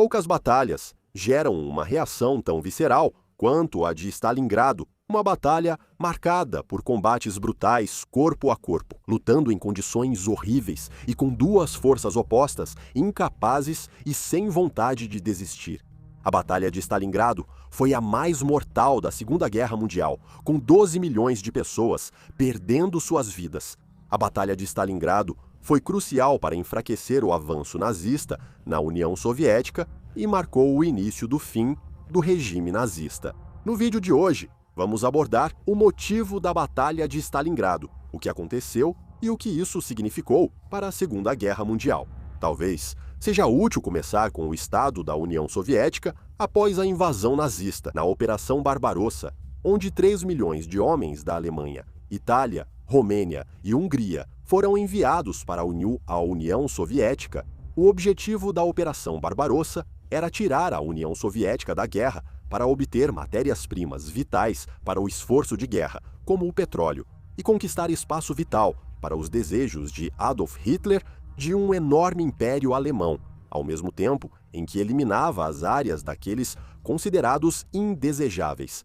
Poucas batalhas geram uma reação tão visceral quanto a de Stalingrado, uma batalha marcada por combates brutais corpo a corpo, lutando em condições horríveis e com duas forças opostas, incapazes e sem vontade de desistir. A Batalha de Stalingrado foi a mais mortal da Segunda Guerra Mundial, com 12 milhões de pessoas perdendo suas vidas. A Batalha de Stalingrado foi crucial para enfraquecer o avanço nazista na União Soviética e marcou o início do fim do regime nazista. No vídeo de hoje, vamos abordar o motivo da Batalha de Stalingrado, o que aconteceu e o que isso significou para a Segunda Guerra Mundial. Talvez seja útil começar com o estado da União Soviética após a invasão nazista, na Operação Barbarossa, onde 3 milhões de homens da Alemanha, Itália, Romênia e Hungria foram enviados para a União Soviética. O objetivo da Operação Barbarossa era tirar a União Soviética da guerra para obter matérias-primas vitais para o esforço de guerra, como o petróleo, e conquistar espaço vital para os desejos de Adolf Hitler de um enorme império alemão, ao mesmo tempo em que eliminava as áreas daqueles considerados indesejáveis.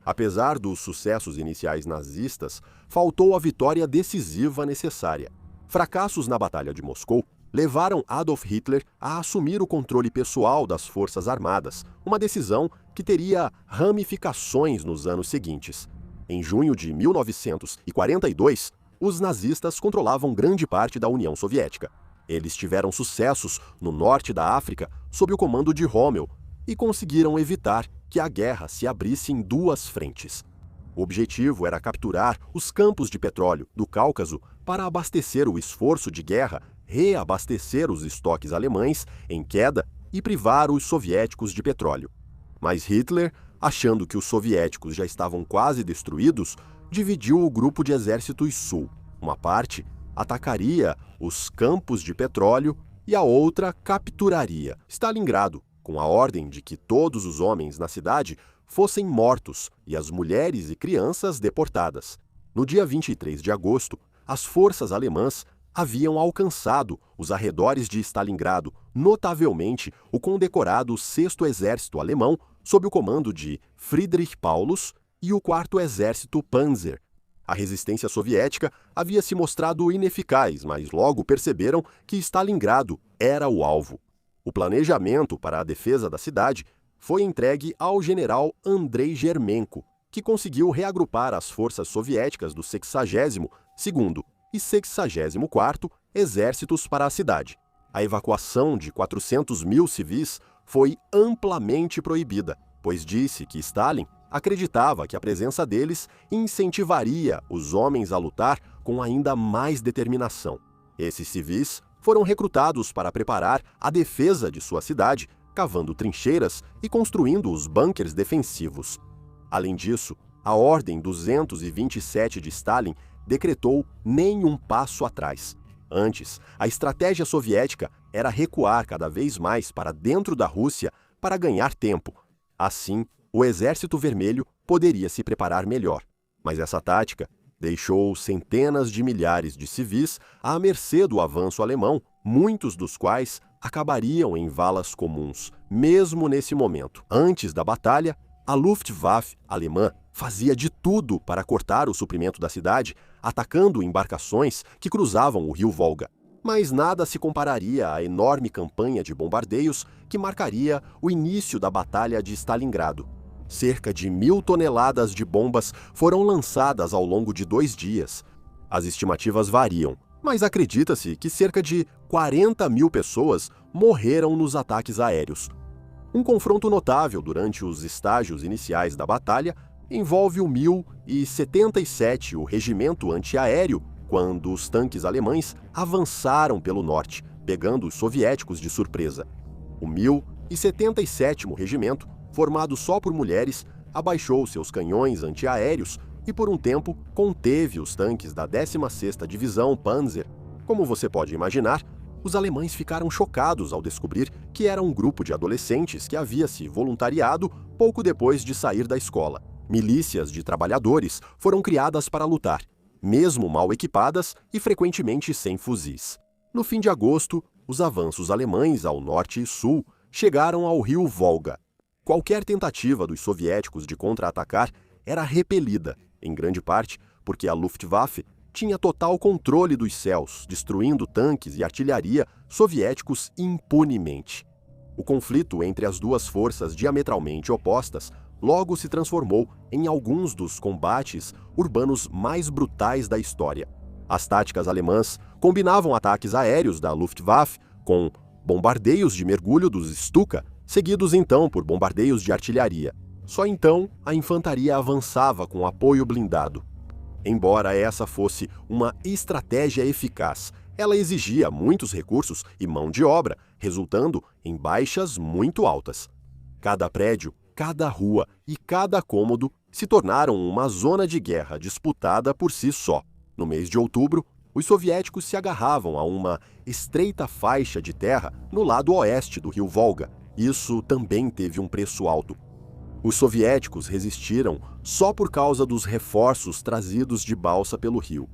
Apesar dos sucessos iniciais nazistas, faltou a vitória decisiva necessária. Fracassos na Batalha de Moscou levaram Adolf Hitler a assumir o controle pessoal das Forças Armadas, uma decisão que teria ramificações nos anos seguintes. Em junho de 1942, os nazistas controlavam grande parte da União Soviética. Eles tiveram sucessos no norte da África sob o comando de Rommel e conseguiram evitar que a guerra se abrisse em duas frentes. O objetivo era capturar os campos de petróleo do Cáucaso para abastecer o esforço de guerra, reabastecer os estoques alemães em queda e privar os soviéticos de petróleo. Mas Hitler, achando que os soviéticos já estavam quase destruídos, dividiu o grupo de exércitos sul. Uma parte atacaria os campos de petróleo e a outra capturaria Stalingrado, com a ordem de que todos os homens na cidade fossem mortos e as mulheres e crianças deportadas. No dia 23 de agosto, as forças alemãs haviam alcançado os arredores de Stalingrado, notavelmente o condecorado 6º Exército Alemão, sob o comando de Friedrich Paulus, e o 4º Exército Panzer. A resistência soviética havia se mostrado ineficaz, mas logo perceberam que Stalingrado era o alvo. O planejamento para a defesa da cidade foi entregue ao general Andrei Germenko, que conseguiu reagrupar as forças soviéticas do 62º e 64º Exércitos para a cidade. A evacuação de 400 mil civis foi amplamente proibida, pois disse que Stalin acreditava que a presença deles incentivaria os homens a lutar com ainda mais determinação. Esses civis foram recrutados para preparar a defesa de sua cidade, cavando trincheiras e construindo os bunkers defensivos. Além disso, a Ordem 227 de Stalin decretou nenhum passo atrás. Antes, a estratégia soviética era recuar cada vez mais para dentro da Rússia para ganhar tempo. Assim, o Exército Vermelho poderia se preparar melhor. Mas essa tática deixou centenas de milhares de civis à mercê do avanço alemão, muitos dos quais acabariam em valas comuns, mesmo nesse momento. Antes da batalha, a Luftwaffe alemã fazia de tudo para cortar o suprimento da cidade, atacando embarcações que cruzavam o rio Volga. Mas nada se compararia à enorme campanha de bombardeios que marcaria o início da Batalha de Stalingrado. Cerca de 1.000 toneladas de bombas foram lançadas ao longo de 2 dias. As estimativas variam, mas acredita-se que cerca de 40 mil pessoas morreram nos ataques aéreos. Um confronto notável durante os estágios iniciais da batalha envolve o 1077, o Regimento Antiaéreo, quando os tanques alemães avançaram pelo norte, pegando os soviéticos de surpresa. O 1077º Regimento, formado só por mulheres, abaixou seus canhões antiaéreos e por um tempo conteve os tanques da 16ª Divisão Panzer. Como você pode imaginar, os alemães ficaram chocados ao descobrir que era um grupo de adolescentes que havia se voluntariado pouco depois de sair da escola. Milícias de trabalhadores foram criadas para lutar, mesmo mal equipadas e frequentemente sem fuzis. No fim de agosto, os avanços alemães ao norte e sul chegaram ao rio Volga. Qualquer tentativa dos soviéticos de contra-atacar era repelida, em grande parte porque a Luftwaffe tinha total controle dos céus, destruindo tanques e artilharia soviéticos impunemente. O conflito entre as duas forças diametralmente opostas logo se transformou em alguns dos combates urbanos mais brutais da história. As táticas alemãs combinavam ataques aéreos da Luftwaffe com bombardeios de mergulho dos Stuka, seguidos então por bombardeios de artilharia. Só então a infantaria avançava com apoio blindado. Embora essa fosse uma estratégia eficaz, ela exigia muitos recursos e mão de obra, resultando em baixas muito altas. Cada prédio, cada rua e cada cômodo se tornaram uma zona de guerra disputada por si só. No mês de outubro, os soviéticos se agarravam a uma estreita faixa de terra no lado oeste do rio Volga. Isso também teve um preço alto. Os soviéticos resistiram só por causa dos reforços trazidos de balsa pelo rio.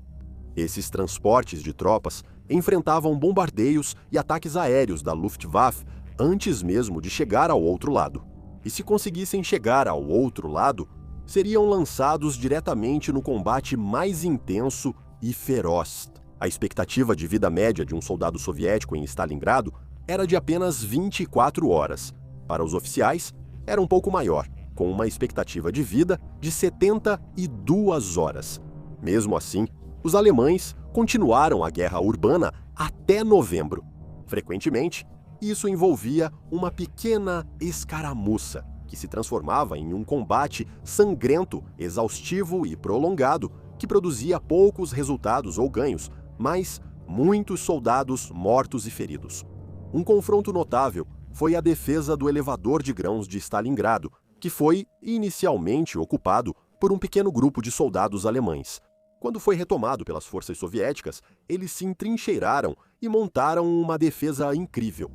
Esses transportes de tropas enfrentavam bombardeios e ataques aéreos da Luftwaffe antes mesmo de chegar ao outro lado. E se conseguissem chegar ao outro lado, seriam lançados diretamente no combate mais intenso e feroz. A expectativa de vida média de um soldado soviético em Stalingrado era de apenas 24 horas. Para os oficiais, era um pouco maior, com uma expectativa de vida de 72 horas. Mesmo assim, os alemães continuaram a guerra urbana até novembro. Frequentemente, isso envolvia uma pequena escaramuça, que se transformava em um combate sangrento, exaustivo e prolongado, que produzia poucos resultados ou ganhos, mas muitos soldados mortos e feridos. Um confronto notável foi a defesa do elevador de grãos de Stalingrado, que foi inicialmente ocupado por um pequeno grupo de soldados alemães. Quando foi retomado pelas forças soviéticas, eles se entrincheiraram e montaram uma defesa incrível.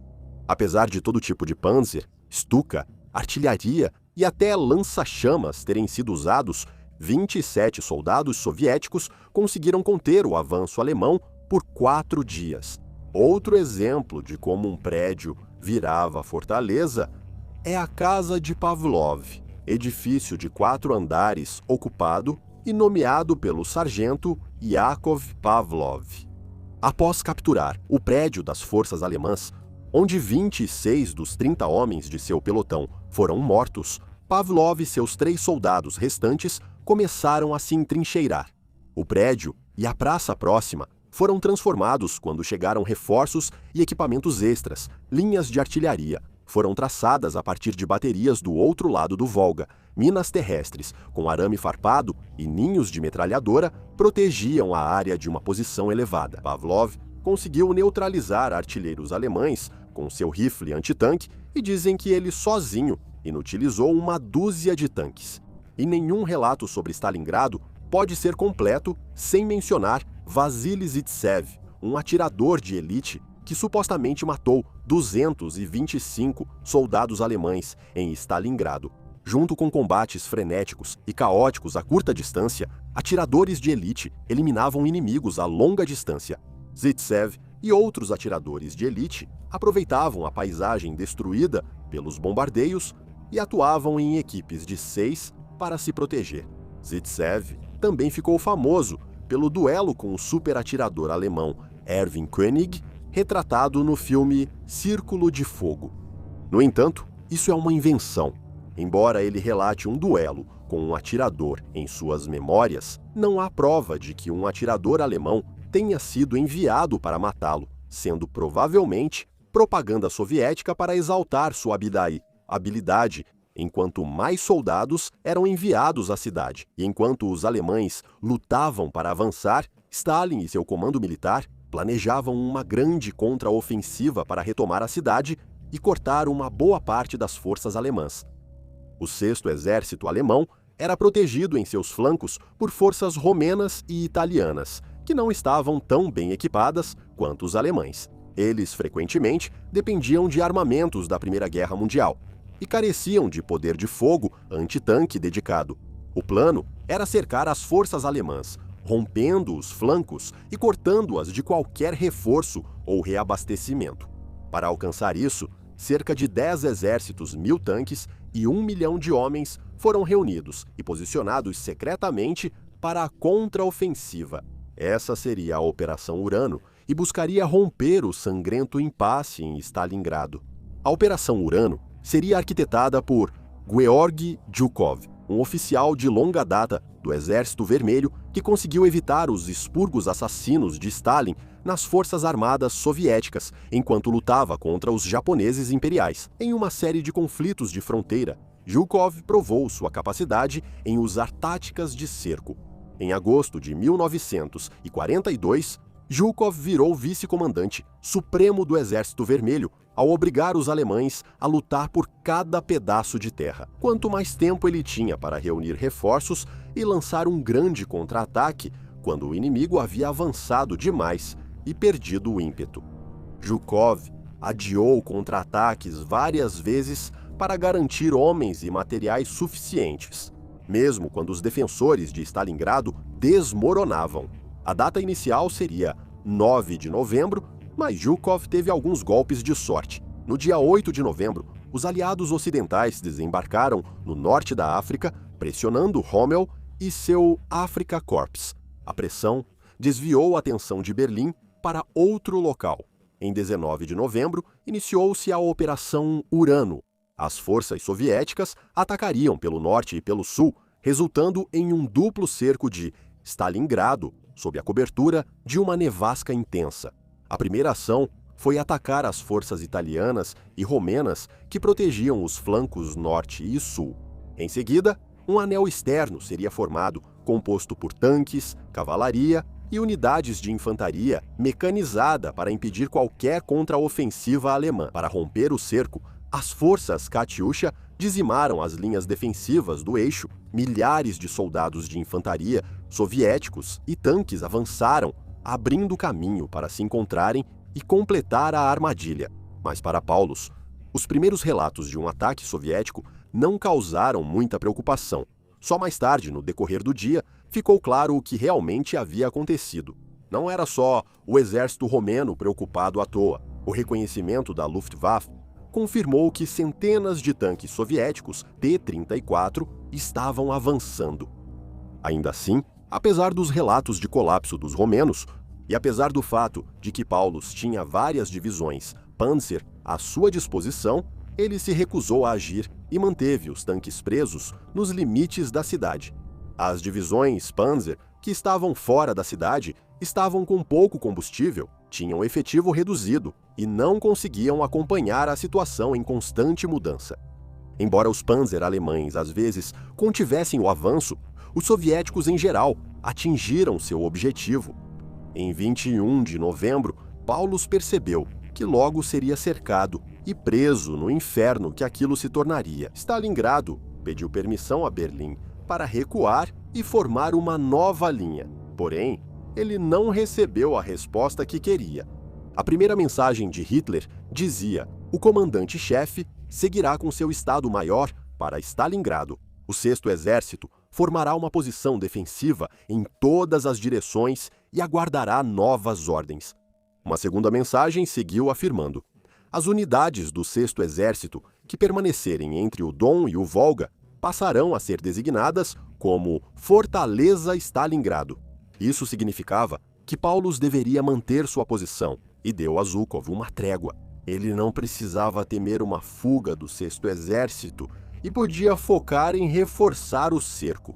Apesar de todo tipo de panzer, Stuka, artilharia e até lança-chamas terem sido usados, 27 soldados soviéticos conseguiram conter o avanço alemão por 4 dias. Outro exemplo de como um prédio virava fortaleza é a Casa de Pavlov, edifício de 4 andares ocupado e nomeado pelo sargento Yakov Pavlov. Após capturar o prédio das forças alemãs, onde 26 dos 30 homens de seu pelotão foram mortos, Pavlov e seus 3 soldados restantes começaram a se entrincheirar. O prédio e a praça próxima foram transformados quando chegaram reforços e equipamentos extras, linhas de artilharia. Foram traçadas a partir de baterias do outro lado do Volga. Minas terrestres, com arame farpado e ninhos de metralhadora, protegiam a área de uma posição elevada. Pavlov conseguiu neutralizar artilheiros alemães com seu rifle antitanque e dizem que ele sozinho inutilizou uma dúzia de tanques. E nenhum relato sobre Stalingrado pode ser completo sem mencionar Vassili Zitsev, um atirador de elite que supostamente matou 225 soldados alemães em Stalingrado. Junto com combates frenéticos e caóticos a curta distância, atiradores de elite eliminavam inimigos a longa distância. Zitsev e outros atiradores de elite aproveitavam a paisagem destruída pelos bombardeios e atuavam em equipes de 6 para se proteger. Zitsev também ficou famoso pelo duelo com o superatirador alemão Erwin König, retratado no filme Círculo de Fogo. No entanto, isso é uma invenção. Embora ele relate um duelo com um atirador em suas memórias, não há prova de que um atirador alemão tenha sido enviado para matá-lo, sendo provavelmente propaganda soviética para exaltar sua habilidade, enquanto mais soldados eram enviados à cidade. E enquanto os alemães lutavam para avançar, Stalin e seu comando militar planejavam uma grande contraofensiva para retomar a cidade e cortar uma boa parte das forças alemãs. O 6º Exército Alemão era protegido em seus flancos por forças romenas e italianas, que não estavam tão bem equipadas quanto os alemães. Eles, frequentemente, dependiam de armamentos da Primeira Guerra Mundial e careciam de poder de fogo antitanque dedicado. O plano era cercar as forças alemãs, rompendo os flancos e cortando-as de qualquer reforço ou reabastecimento. Para alcançar isso, cerca de 10 exércitos, 1.000 tanques e 1 milhão de homens foram reunidos e posicionados secretamente para a contraofensiva. Essa seria a Operação Urano e buscaria romper o sangrento impasse em Stalingrado. A Operação Urano seria arquitetada por Georgy Zhukov, um oficial de longa data do Exército Vermelho que conseguiu evitar os expurgos assassinos de Stalin nas forças armadas soviéticas enquanto lutava contra os japoneses imperiais. Em uma série de conflitos de fronteira, Zhukov provou sua capacidade em usar táticas de cerco. Em agosto de 1942, Zhukov virou vice-comandante supremo do Exército Vermelho ao obrigar os alemães a lutar por cada pedaço de terra. Quanto mais tempo ele tinha para reunir reforços e lançar um grande contra-ataque quando o inimigo havia avançado demais e perdido o ímpeto. Zhukov adiou contra-ataques várias vezes para garantir homens e materiais suficientes, mesmo quando os defensores de Stalingrado desmoronavam. A data inicial seria 9 de novembro, mas Zhukov teve alguns golpes de sorte. No dia 8 de novembro, os aliados ocidentais desembarcaram no norte da África, pressionando Rommel e seu Afrika Korps. A pressão desviou a atenção de Berlim para outro local. Em 19 de novembro, iniciou-se a Operação Urano. As forças soviéticas atacariam pelo norte e pelo sul, resultando em um duplo cerco de Stalingrado, sob a cobertura de uma nevasca intensa. A primeira ação foi atacar as forças italianas e romenas que protegiam os flancos norte e sul. Em seguida, um anel externo seria formado, composto por tanques, cavalaria e unidades de infantaria mecanizada para impedir qualquer contraofensiva alemã. Para romper o cerco, as forças Katyusha dizimaram as linhas defensivas do eixo. Milhares de soldados de infantaria soviéticos e tanques avançaram, abrindo caminho para se encontrarem e completar a armadilha. Mas para Paulus, os primeiros relatos de um ataque soviético não causaram muita preocupação. Só mais tarde, no decorrer do dia, ficou claro o que realmente havia acontecido. Não era só o exército romeno preocupado à toa. O reconhecimento da Luftwaffe confirmou que centenas de tanques soviéticos T-34 estavam avançando. Ainda assim, apesar dos relatos de colapso dos romenos, e apesar do fato de que Paulus tinha várias divisões Panzer à sua disposição, ele se recusou a agir e manteve os tanques presos nos limites da cidade. As divisões Panzer, que estavam fora da cidade, estavam com pouco combustível, tinham efetivo reduzido e não conseguiam acompanhar a situação em constante mudança. Embora os Panzer alemães às vezes contivessem o avanço, os soviéticos em geral atingiram seu objetivo. Em 21 de novembro, Paulus percebeu que logo seria cercado e preso no inferno que aquilo se tornaria. Stalingrado pediu permissão a Berlim para recuar e formar uma nova linha. Porém, ele não recebeu a resposta que queria. A primeira mensagem de Hitler dizia: o comandante-chefe seguirá com seu Estado-Maior para Stalingrado. O 6º Exército formará uma posição defensiva em todas as direções e aguardará novas ordens. Uma segunda mensagem seguiu afirmando: as unidades do 6º Exército que permanecerem entre o Don e o Volga passarão a ser designadas como Fortaleza Stalingrado. Isso significava que Paulus deveria manter sua posição e deu a Zhukov uma trégua. Ele não precisava temer uma fuga do 6º Exército e podia focar em reforçar o cerco.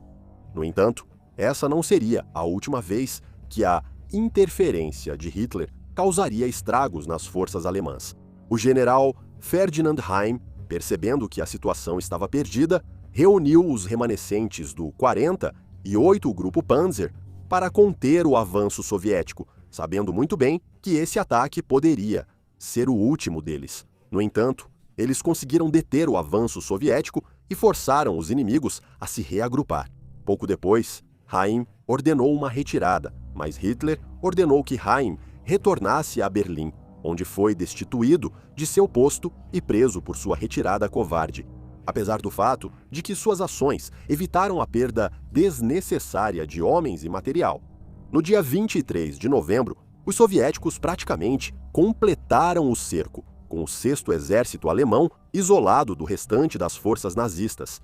No entanto, essa não seria a última vez que a interferência de Hitler causaria estragos nas forças alemãs. O general Ferdinand Heim, percebendo que a situação estava perdida, reuniu os remanescentes do 40 e 8º Grupo Panzer para conter o avanço soviético, sabendo muito bem que esse ataque poderia ser o último deles. No entanto, eles conseguiram deter o avanço soviético e forçaram os inimigos a se reagrupar. Pouco depois, Heim ordenou uma retirada, mas Hitler ordenou que Heim retornasse a Berlim, onde foi destituído de seu posto e preso por sua retirada covarde. Apesar do fato de que suas ações evitaram a perda desnecessária de homens e material. No dia 23 de novembro, os soviéticos praticamente completaram o cerco. com o 6º Exército Alemão isolado do restante das forças nazistas.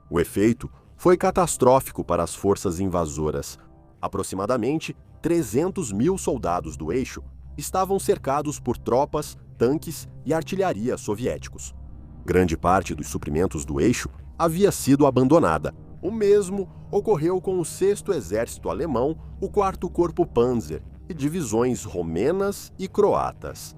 O efeito foi catastrófico para as forças invasoras. Aproximadamente 300 mil soldados do eixo estavam cercados por tropas, tanques e artilharia soviéticos. Grande parte dos suprimentos do eixo havia sido abandonada. O mesmo ocorreu com o 6º Exército Alemão, o 4º Corpo Panzer e divisões romenas e croatas.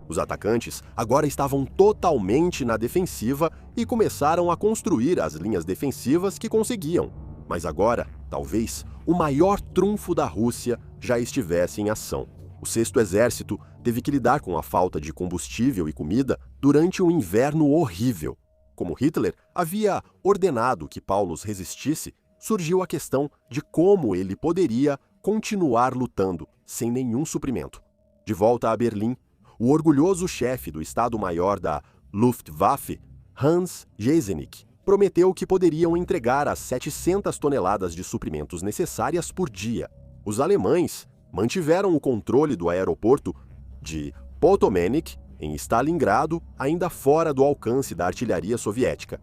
Os atacantes agora estavam totalmente na defensiva e começaram a construir as linhas defensivas que conseguiam. Mas agora, talvez, o maior trunfo da Rússia já estivesse em ação. O 6º Exército teve que lidar com a falta de combustível e comida durante um inverno horrível. Como Hitler havia ordenado que Paulus resistisse, surgiu a questão de como ele poderia continuar lutando sem nenhum suprimento. De volta a Berlim, o orgulhoso chefe do Estado-Maior da Luftwaffe, Hans Jesenik, prometeu que poderiam entregar as 700 toneladas de suprimentos necessárias por dia. Os alemães mantiveram o controle do aeroporto de Potomac, em Stalingrado, ainda fora do alcance da artilharia soviética.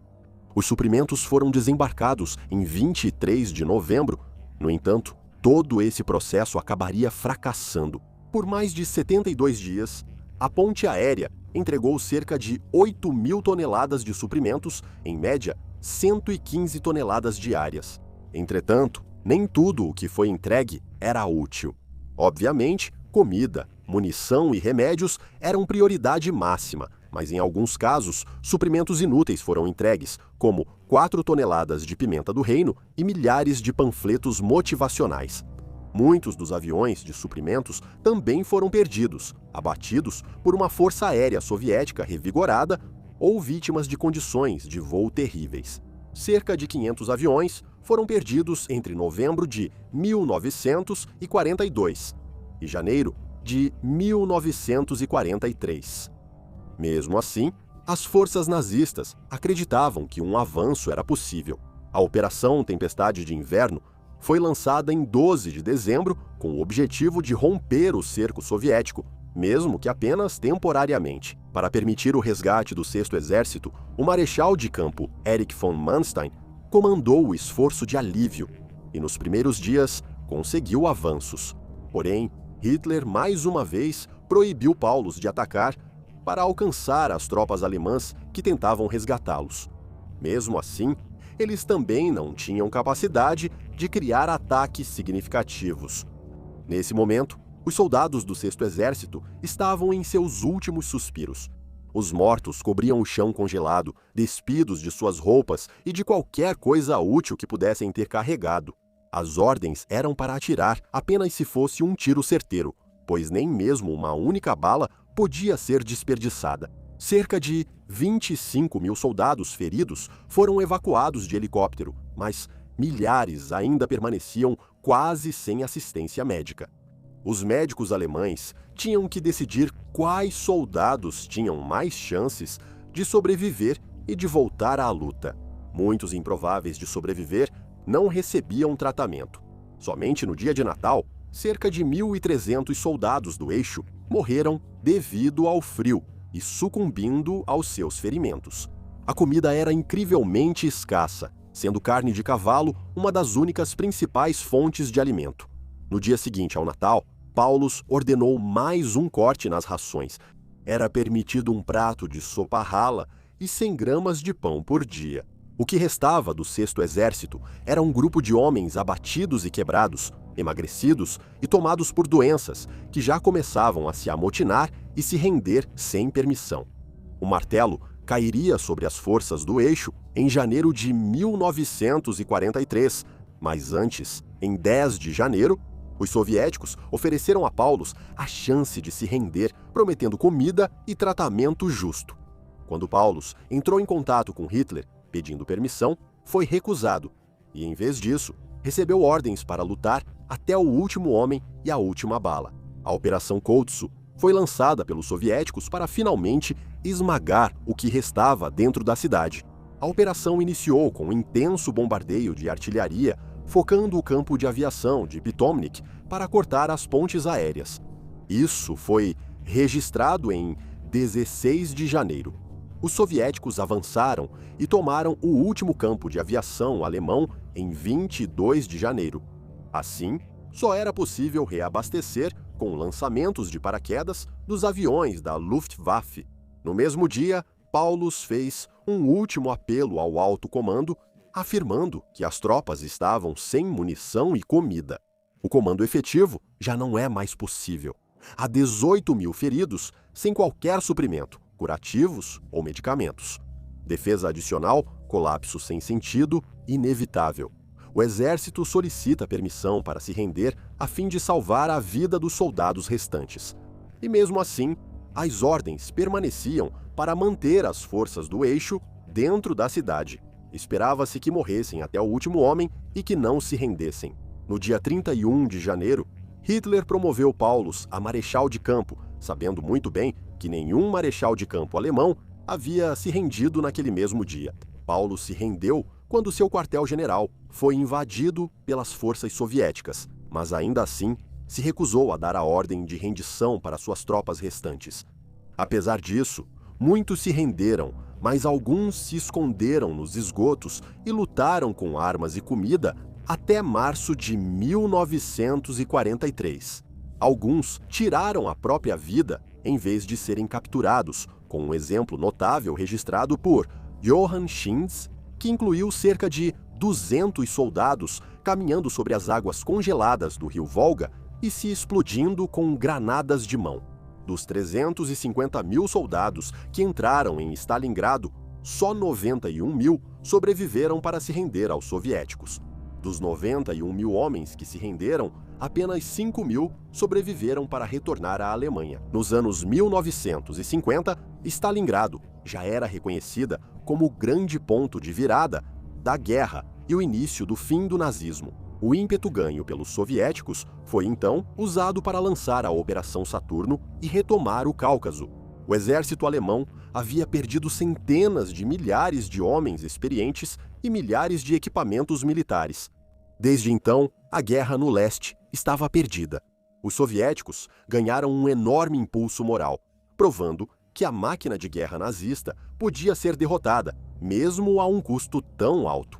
Os suprimentos foram desembarcados em 23 de novembro. No entanto, todo esse processo acabaria fracassando. Por mais de 72 dias, a ponte aérea entregou cerca de 8 mil toneladas de suprimentos, em média 115 toneladas diárias. Entretanto, nem tudo o que foi entregue era útil. Obviamente, comida, munição e remédios eram prioridade máxima, mas em alguns casos, suprimentos inúteis foram entregues, como 4 toneladas de pimenta do reino e milhares de panfletos motivacionais. Muitos dos aviões de suprimentos também foram perdidos, abatidos por uma força aérea soviética revigorada ou vítimas de condições de voo terríveis. Cerca de 500 aviões foram perdidos entre novembro de 1942 e janeiro de 1943. Mesmo assim, as forças nazistas acreditavam que um avanço era possível. A Operação Tempestade de Inverno foi lançada em 12 de dezembro com o objetivo de romper o cerco soviético, mesmo que apenas temporariamente. Para permitir o resgate do 6º Exército, o marechal de campo Erich von Manstein comandou o esforço de alívio e, nos primeiros dias, conseguiu avanços. Porém, Hitler mais uma vez proibiu Paulus de atacar para alcançar as tropas alemãs que tentavam resgatá-los. Mesmo assim, eles também não tinham capacidade de criar ataques significativos. Nesse momento, os soldados do 6º Exército estavam em seus últimos suspiros. Os mortos cobriam o chão congelado, despidos de suas roupas e de qualquer coisa útil que pudessem ter carregado. As ordens eram para atirar apenas se fosse um tiro certeiro, pois nem mesmo uma única bala podia ser desperdiçada. Cerca de 25 mil soldados feridos foram evacuados de helicóptero, mas milhares ainda permaneciam quase sem assistência médica. Os médicos alemães tinham que decidir quais soldados tinham mais chances de sobreviver e de voltar à luta. Muitos improváveis de sobreviver não recebiam tratamento. Somente no dia de Natal, cerca de 1.300 soldados do eixo morreram devido ao frio e sucumbindo aos seus ferimentos. A comida era incrivelmente escassa, sendo carne de cavalo uma das únicas principais fontes de alimento. No dia seguinte ao Natal, Paulus ordenou mais um corte nas rações. Era permitido um prato de sopa rala e 100 gramas de pão por dia. O que restava do 6º Exército era um grupo de homens abatidos e quebrados, emagrecidos e tomados por doenças que já começavam a se amotinar e se render sem permissão. O martelo cairia sobre as forças do eixo em janeiro de 1943, mas antes, em 10 de janeiro, os soviéticos ofereceram a Paulus a chance de se render, prometendo comida e tratamento justo. Quando Paulus entrou em contato com Hitler, pedindo permissão, foi recusado e, em vez disso, recebeu ordens para lutar até o último homem e a última bala. A Operação Koutsu foi lançada pelos soviéticos para finalmente esmagar o que restava dentro da cidade. A operação iniciou com um intenso bombardeio de artilharia, focando o campo de aviação de Potomac para cortar as pontes aéreas. Isso foi registrado em 16 de janeiro. Os soviéticos avançaram e tomaram o último campo de aviação alemão em 22 de janeiro. Assim, só era possível reabastecer com lançamentos de paraquedas dos aviões da Luftwaffe. No mesmo dia, Paulus fez um último apelo ao alto comando, afirmando que as tropas estavam sem munição e comida. O comando efetivo já não é mais possível. Há 18 mil feridos sem qualquer suprimento, curativos ou medicamentos. Defesa adicional, colapso sem sentido, inevitável. O exército solicita permissão para se render a fim de salvar a vida dos soldados restantes. E mesmo assim, as ordens permaneciam para manter as forças do eixo dentro da cidade. Esperava-se que morressem até o último homem e que não se rendessem. No dia 31 de janeiro, Hitler promoveu Paulus a marechal de campo, sabendo muito bem que nenhum marechal de campo alemão havia se rendido naquele mesmo dia. Paulus se rendeu quando seu quartel-general foi invadido pelas forças soviéticas, mas ainda assim se recusou a dar a ordem de rendição para suas tropas restantes. Apesar disso, muitos se renderam, mas alguns se esconderam nos esgotos e lutaram com armas e comida até março de 1943. Alguns tiraram a própria vida em vez de serem capturados, com um exemplo notável registrado por Johann Schintz, que incluiu cerca de 200 soldados caminhando sobre as águas congeladas do rio Volga e se explodindo com granadas de mão. Dos 350 mil soldados que entraram em Stalingrado, só 91 mil sobreviveram para se render aos soviéticos. Dos 91 mil homens que se renderam, apenas 5 mil sobreviveram para retornar à Alemanha. Nos anos 1950, Stalingrado já era reconhecida como o grande ponto de virada da guerra e o início do fim do nazismo. O ímpeto ganho pelos soviéticos foi então usado para lançar a Operação Saturno e retomar o Cáucaso. O exército alemão havia perdido centenas de milhares de homens experientes e milhares de equipamentos militares. Desde então, a guerra no leste estava perdida. Os soviéticos ganharam um enorme impulso moral, provando que a máquina de guerra nazista podia ser derrotada, mesmo a um custo tão alto.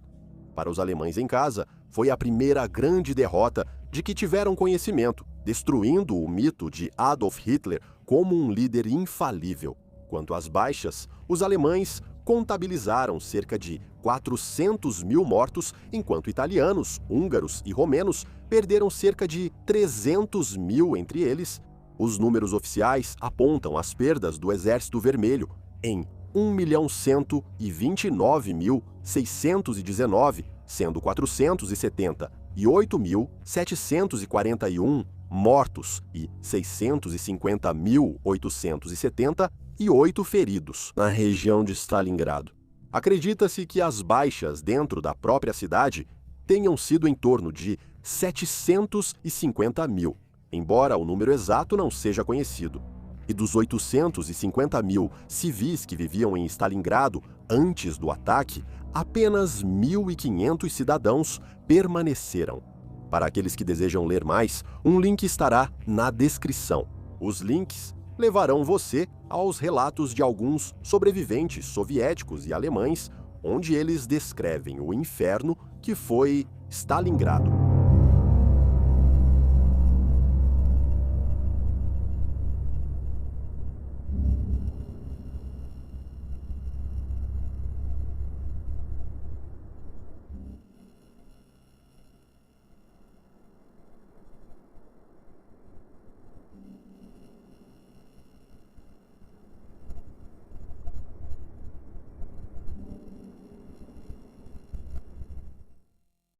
Para os alemães em casa, foi a primeira grande derrota de que tiveram conhecimento, destruindo o mito de Adolf Hitler como um líder infalível. Quanto às baixas, os alemães contabilizaram cerca de 400 mil mortos, enquanto italianos, húngaros e romenos perderam cerca de 300 mil entre eles. Os números oficiais apontam as perdas do Exército Vermelho em 1.129.619, sendo 470 e 8.741 mortos e 650.878 feridos na região de Stalingrado. Acredita-se que as baixas dentro da própria cidade tenham sido em torno de 750 mil, embora o número exato não seja conhecido. E dos 850 mil civis que viviam em Stalingrado antes do ataque, apenas 1.500 cidadãos permaneceram. Para aqueles que desejam ler mais, um link estará na descrição. Os links levarão você aos relatos de alguns sobreviventes soviéticos e alemães, onde eles descrevem o inferno que foi Stalingrado.